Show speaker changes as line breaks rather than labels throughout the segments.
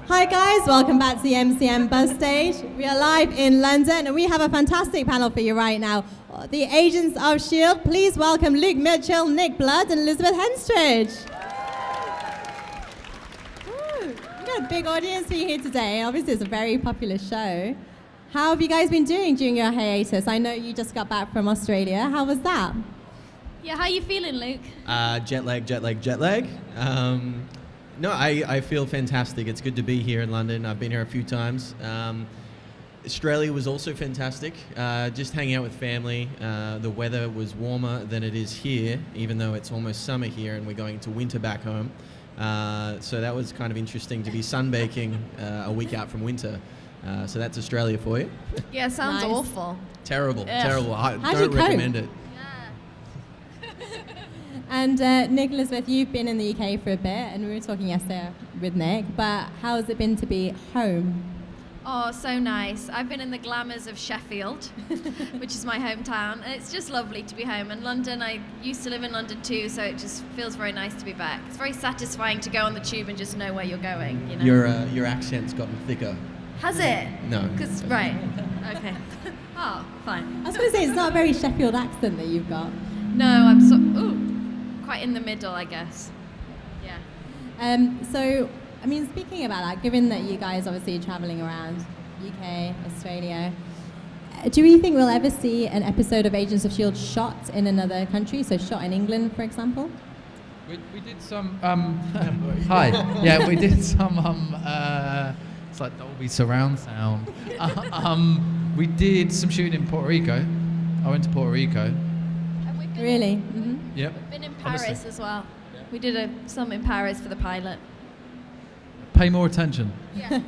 Hi guys, welcome back to the MyM BUZZ stage. We are live in London and we have a fantastic panel for you right now. The Agents of S.H.I.E.L.D., please welcome Luke Mitchell, Nick Blood and Elizabeth Henstridge. We've got a big audience for you here today. Obviously it's a very popular show. How have you guys been doing during your hiatus? I know you just got back from Australia. How was that?
Yeah, how are you feeling, Luke?
Jet lag. No, I feel fantastic. It's good to be here in London. I've been here a few times. Australia was also fantastic. Just hanging out with family. The weather was warmer than it is here, even though it's almost summer here and we're going to winter back home. So that was kind of interesting to be sunbaking a week out from winter. So that's Australia for you.
Yeah, sounds
Nice.
awful.
Terrible. I
How'd you
don't
cope?
recommend it.
And Nick, Elizabeth, you've been in the UK for a bit, and we were talking yesterday with Nick, but how has it been to be home?
Oh, so nice. I've been in the glamours of Sheffield, which is my hometown, and it's just lovely to be home. And London, I used to live in London too, so it just feels very nice to be back. It's very satisfying to go on the tube and just know where you're going, you know?
Your accent's gotten thicker.
Has it?
No.
Right. Okay. Oh, fine.
I was going to say, it's not a very Sheffield accent that you've got.
No, I'm quite in the middle, I guess. Yeah.
So, I mean, speaking about that, given that you guys obviously are traveling around UK, Australia, do we think we'll ever see an episode of Agents of S.H.I.E.L.D. shot in another country? So shot in England, for example?
We did some. Hi. Yeah, we did some. It's like Dolby surround sound. We did some shooting in Puerto Rico. I went to Puerto Rico.
And we've been
Really? Mm-hmm.
Yep.
We've been in Paris
Honestly.
as well. We did some in Paris for the pilot.
Pay more attention.
Yeah.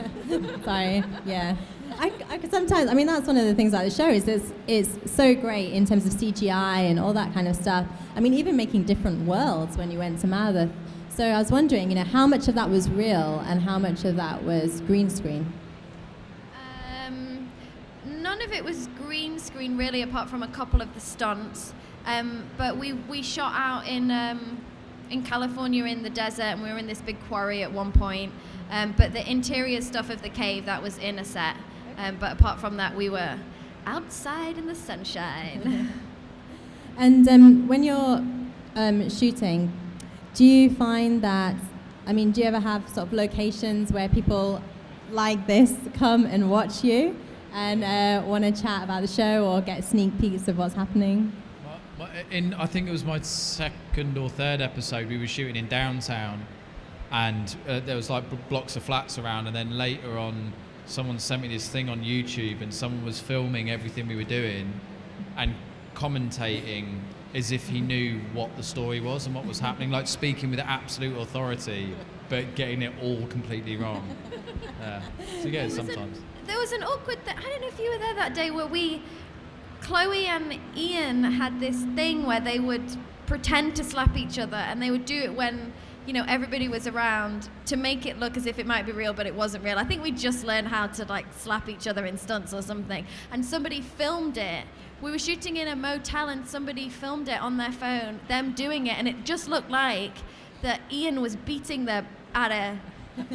Sorry, yeah. I sometimes, I mean, that's one of the things about the show is it's so great in terms of CGI and all that kind of stuff. I mean, even making different worlds when you went to Maldives. So I was wondering, you know, how much of that was real and how much of that was green screen?
None of it was green screen really, apart from a couple of the stunts. But we shot out in California in the desert, and we were in this big quarry at one point. But the interior stuff of the cave, that was in a set. But apart from that, we were outside in the sunshine.
And when you're shooting, do you find that, I mean, do you ever have sort of locations where people like this come and watch you and want to chat about the show or get sneak peeks of what's happening?
I think it was my second or third episode. We were shooting in downtown, and there was like blocks of flats around. And then later on, someone sent me this thing on YouTube, and someone was filming everything we were doing and commentating as if he knew what the story was and what was happening, like speaking with absolute authority, but getting it all completely wrong. So yeah, sometimes.
There was an awkward thing. I don't know if you were there that day where Chloe and Ian had this thing where they would pretend to slap each other, and they would do it when, you know, everybody was around to make it look as if it might be real, but it wasn't real. I think we just learned how to like slap each other in stunts or something, and somebody filmed it. We were shooting in a motel and somebody filmed it on their phone, them doing it, and it just looked like that Ian was beating the out of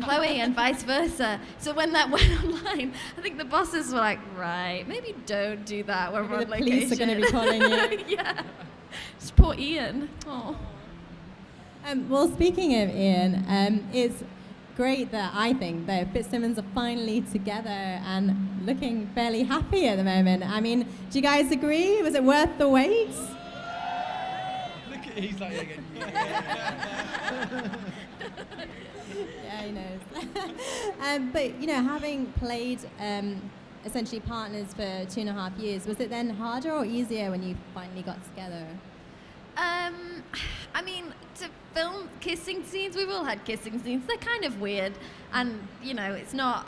Chloe and vice versa. So when that went online, I think the bosses were like, right, maybe don't do that when we're on
The
location.
police are going to be calling you.
Yeah. Just poor Ian. Oh.
Well, speaking of Ian, it's great that I think that Simmons are finally together and looking fairly happy at the moment. I mean, do you guys agree? Was it worth the wait?
Look at he's like again. Yeah.
Yeah, he knows. But, you know, having played essentially partners for 2.5 years, was it then harder or easier when you finally got together?
I mean, to film kissing scenes, we've all had kissing scenes. They're kind of weird, and you know, it's not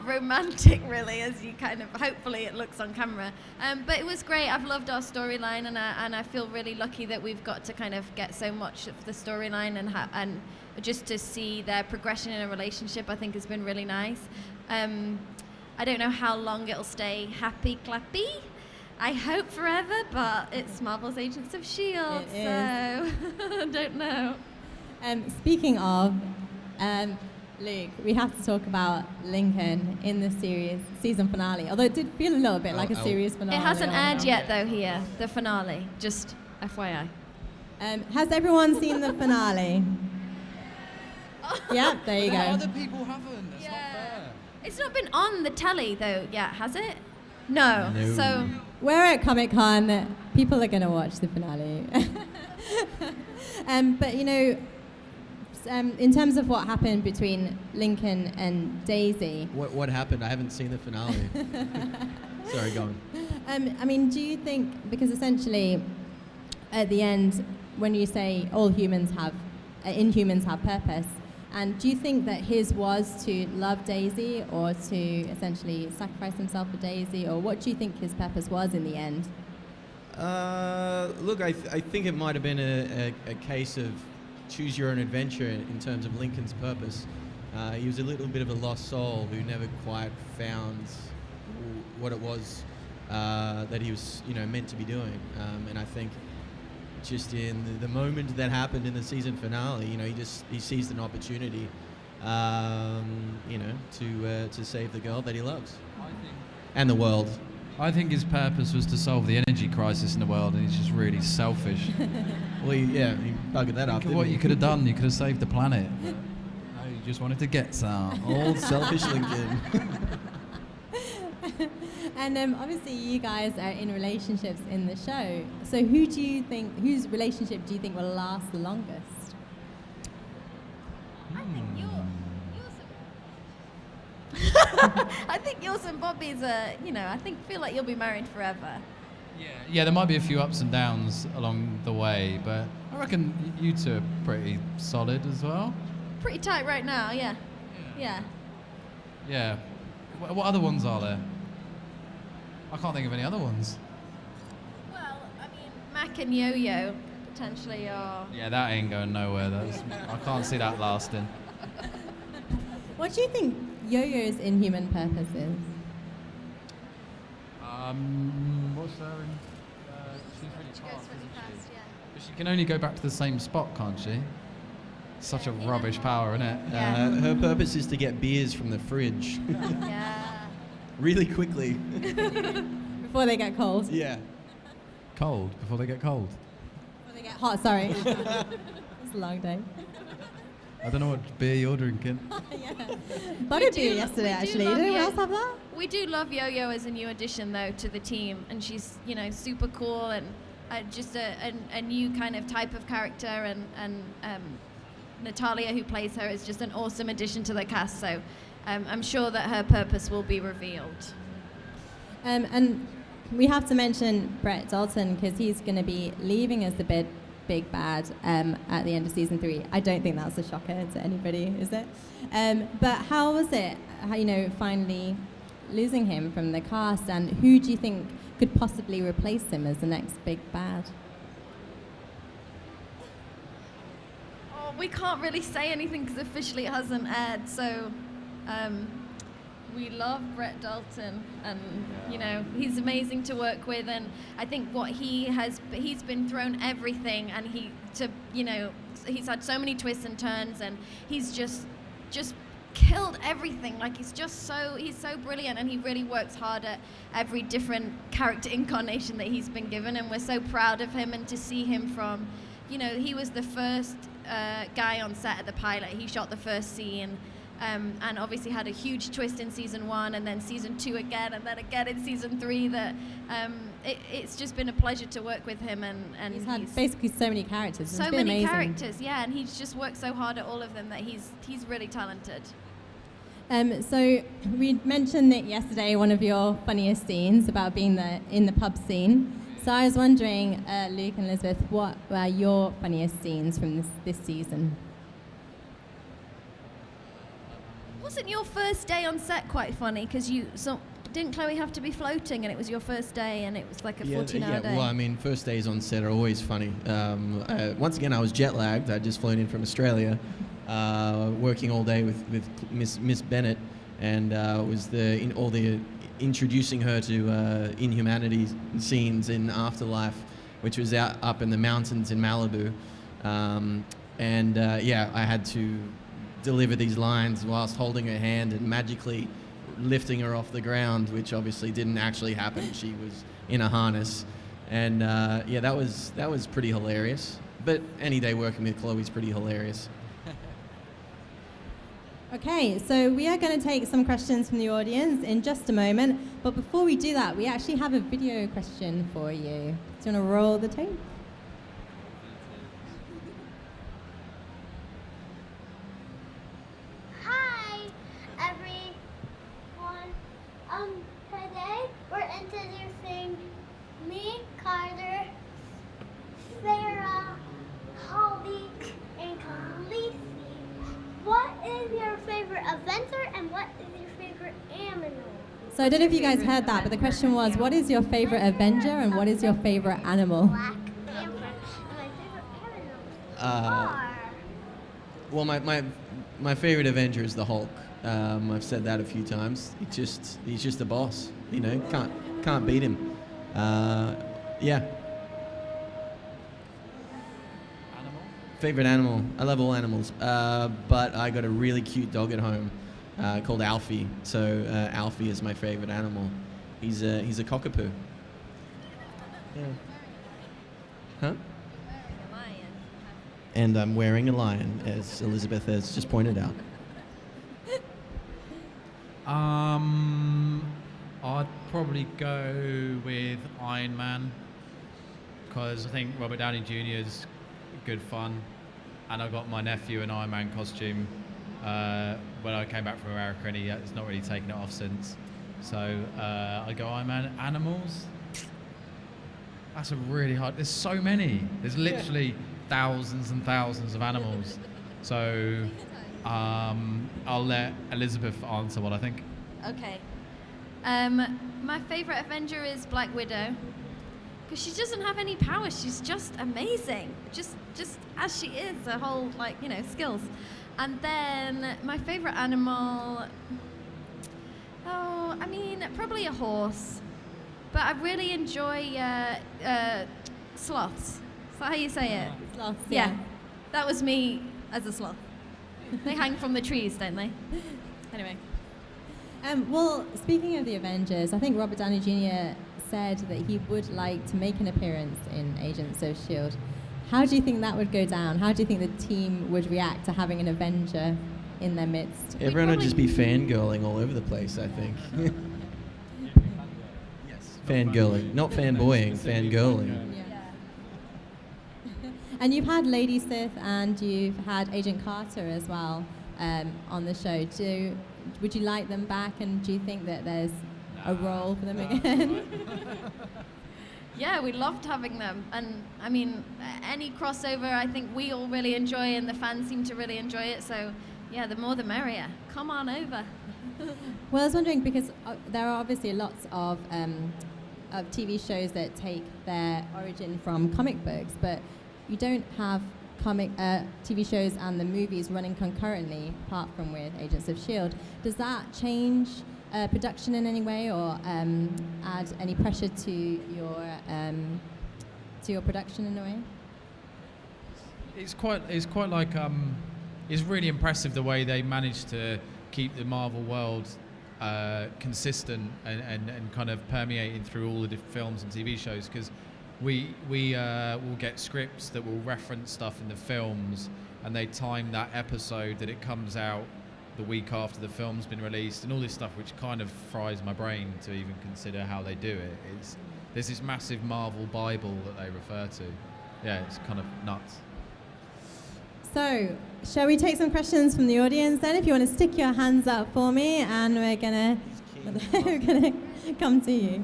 romantic really, as you kind of hopefully it looks on camera. But it was great. I've loved our storyline, and I feel really lucky that we've got to kind of get so much of the storyline and just to see their progression in a relationship. I think has been really nice. I don't know how long it'll stay happy clappy. I hope forever, but it's Marvel's Agents of S.H.I.E.L.D., so I don't know.
Speaking of, Luke, we have to talk about Lincoln in the season finale. Although it did feel a little bit like a series finale.
It hasn't aired yet, though. Here, the finale. Just FYI.
Has everyone seen the finale? Yeah, there you go.
Other people haven't. That's not fair.
It's not been on the telly though yet, has it? No.
No.
So
We're at Comic-Con. People are going to watch the finale. But you know, in terms of what happened between Lincoln and Daisy.
What happened? I haven't seen the finale. Sorry, go on.
I mean, do you think, because essentially at the end, when you say all humans have, inhumans have purpose, and do you think that his was to love Daisy or to essentially sacrifice himself for Daisy, or what do you think his purpose was in the end?
Look, I think it might have been a case of choose your own adventure in terms of Lincoln's purpose. He was a little bit of a lost soul who never quite found what it was that he was, meant to be doing. And I think just in the moment that happened in the season finale, he seized an opportunity, to save the girl that he loves and the world.
I think his purpose was to solve the energy crisis in the world, and he's just really selfish.
Well, he buggered that up.
Think of what you could have done. You could have saved the planet. No, you just wanted to get some.
Old selfish Lincoln.
And obviously you guys are in relationships in the show. So whose relationship do you think will last the longest?
I think yours and Bobby's feel like you'll be married forever.
Yeah, there might be a few ups and downs along the way, but I reckon you two are pretty solid as well.
Pretty tight right now, yeah.
Yeah. What other ones are there? I can't think of any other ones.
Well, I mean, Mac and Yo-Yo potentially are.
Yeah, that ain't going nowhere. I can't see that lasting.
What do you think Yo-Yo's inhuman purpose is?
What's her? She's really fast, isn't she? But she can only go back to the same spot, can't she? Such a rubbish power, isn't it?
Yeah.
Her purpose is to get beers from the fridge
Yeah.
really quickly.
Before they get cold.
Yeah.
Cold before they get cold.
Before they get hot, sorry. It's a long day.
I don't know what beer you're drinking.
Butterbeer yesterday, actually. Did anyone else have that?
We do love Yo-Yo as a new addition, though, to the team, and she's, super cool and just a new kind of type of character, and Natalia, who plays her, is just an awesome addition to the cast. So I'm sure that her purpose will be revealed.
And we have to mention Brett Dalton, because he's going to be leaving as the big bad at the end of season 3. I don't think that's a shocker to anybody, is it? But how was it, finally losing him from the cast, and who do you think could possibly replace him as the next big bad?
Oh, we can't really say anything because officially it hasn't aired. So we love Brett Dalton, and he's amazing to work with, and I think he's been thrown everything, and he's had so many twists and turns, and he's just killed everything. Like he's so brilliant, and he really works hard at every different character incarnation that he's been given, and we're so proud of him. And to see him from, he was the first guy on set at the pilot. He shot the first scene. And obviously had a huge twist in season 1, and then season 2 again, and then again in season 3. That it's just been a pleasure to work with him, and
he's had basically so many characters.
So many characters, yeah, and he's just worked so hard at all of them that he's really talented.
So we mentioned it yesterday, one of your funniest scenes about being in the pub scene. So I was wondering, Luke and Elizabeth, what were your funniest scenes from this season?
Wasn't your first day on set quite funny? Because didn't Chloe have to be floating, and it was your first day, and it was like a 14-hour day?
Well, I mean, first days on set are always funny. Once again, I was jet lagged. I'd just flown in from Australia, working all day with Miss Bennett, and was all the introducing her to Inhumanity scenes in Afterlife, which was up in the mountains in Malibu, I had to deliver these lines whilst holding her hand and magically lifting her off the ground, which obviously didn't actually happen. She was in a harness. And yeah, that was pretty hilarious. But any day working with Chloe's pretty hilarious.
Okay, so we are going to take some questions from the audience in just a moment. But before we do that, we actually have a video question for you. Do you want to roll the tape?
Hi, everyone. Today we're introducing me, Carter, Sarah, Holly, and Khaleesi. What is your favorite adventure and what is your favorite animal?
So I don't know if you guys heard that, but the question was, what is your favorite Avenger and what is your favorite animal?
Black Panther. And my favorite animals are...
Well, my favorite Avenger is the Hulk. I've said that a few times. He's just a boss. You know, can't beat him. Yeah. Favorite animal? I love all animals, but I got a really cute dog at home called Alfie. So Alfie is my favorite animal. He's a cockapoo. Yeah. Huh? And I'm wearing a lion, as Elizabeth has just pointed out.
I'd probably go with Iron Man because I think Robert Downey Jr. is good fun, and I got my nephew an Iron Man costume when I came back from America, and he's not really taken it off since. So I go Iron Man. Animals? That's a really hard. There's so many. There's literally thousands and thousands of animals. So I'll let Elizabeth answer what I think.
Okay. My favorite Avenger is Black Widow because she doesn't have any powers. She's just amazing, just as she is. Her whole skills. And then my favorite animal. Oh, I mean probably a horse, but I really enjoy sloths. Is that how you say it?
Sloths,
Yeah, that was me as a sloth. They hang from the trees, don't they? Anyway.
Well, speaking of the Avengers, I think Robert Downey Jr. said that he would like to make an appearance in Agents of S.H.I.E.L.D. How do you think that would go down? How do you think the team would react to having an Avenger in their midst?
Everyone would just be fangirling all over the place, I think. Yes, fangirling. Not fanboying, fangirling.
Yeah. And you've had Lady Sith and you've had Agent Carter as well on the show. Would you like them back, and do you think that there's a role for them again?
Yeah, we loved having them, and I mean, any crossover I think we all really enjoy, and the fans seem to really enjoy it. So, yeah, the more the merrier. Come on over.
Well, I was wondering because there are obviously lots of TV shows that take their origin from comic books, but you don't have TV shows and the movies running concurrently, apart from with Agents of S.H.I.E.L.D. Does that change production in any way, or add any pressure to your production in a way?
It's quite like it's really impressive the way they managed to keep the Marvel world consistent and kind of permeating through all the different films and TV shows, because we will get scripts that will reference stuff in the films, and they time that episode that it comes out the week after the film's been released, and all this stuff, which kind of fries my brain to even consider how they do it. There's this massive Marvel Bible that they refer to. Yeah, it's kind of nuts.
So, shall we take some questions from the audience then? If you want to stick your hands up for me, and we're gonna come to you.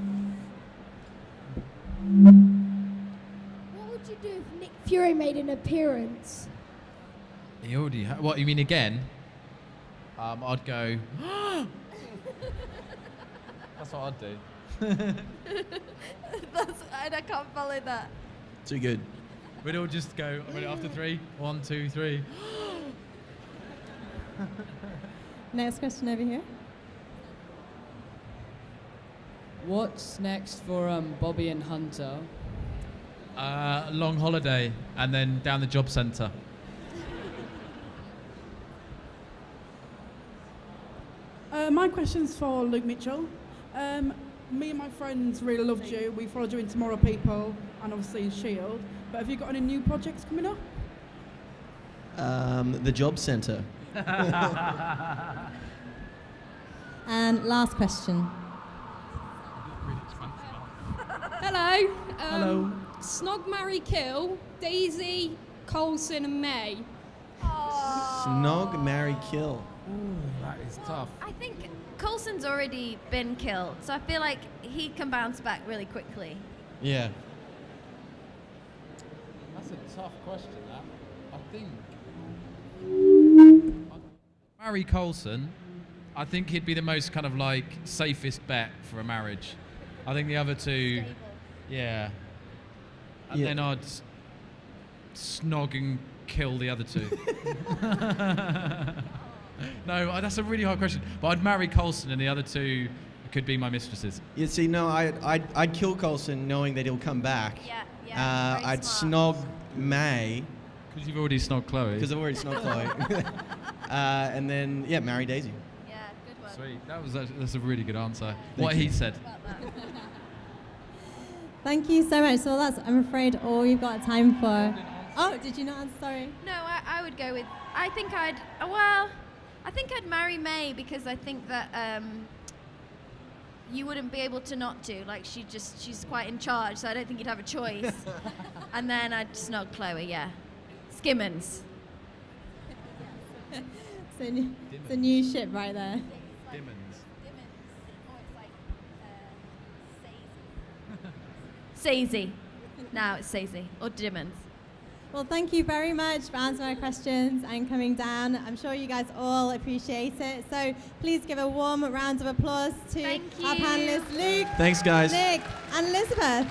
What would you do if Nick Fury made an appearance?
He already what, you mean again? I'd go, that's what I'd do.
I can't follow that.
Too good.
We'd all just go, ready after 3, 1, 2, 3.
Next question over here.
What's next for Bobby and Hunter?
Long holiday, and then down the job centre.
My question's for Luke Mitchell. Me and my friends really loved you. We followed you in Tomorrow People and obviously in Shield. But have you got any new projects coming up?
The Job Centre.
And last question.
Hello.
Hello.
Snog, marry, kill. Daisy, Coulson, and May.
Snog, marry, kill.
Ooh, that is tough.
I think Coulson's already been killed, so I feel like he can bounce back really quickly.
Yeah.
That's a tough question, that. I think. Marry Coulson. I think he'd be the most kind of like safest bet for a marriage. I think the other two.
Stable.
Yeah. And then I'd snog and kill the other two. No, that's a really hard question. But I'd marry Coulson and the other two could be my mistresses.
You see, no, I'd kill Coulson knowing that he'll come back.
Yeah, yeah. Very
I'd
smart.
snog May.
Because you've already snogged Chloe.
Because I've already snogged Chloe. And then, yeah, marry Daisy.
Yeah, good one.
Sweet. That's a really good answer. What he said.
Thank you so much. So that's, I'm afraid, all you've got time for. Oh, did you not answer? Sorry.
No, I would go with. I think I'd marry May because I think that you wouldn't be able to not to. Like she's quite in charge, so I don't think you'd have a choice. And then I'd snog Chloe. Yeah, Simmons.
It's a new ship right there.
Sazy. Now it's Sazy or Dimmons.
Well, thank you very much for answering our questions and coming down. I'm sure you guys all appreciate it. So please give a warm round of applause to
Thank
our
you.
panelists, Luke,
Thanks, guys.
Nick, and Elizabeth.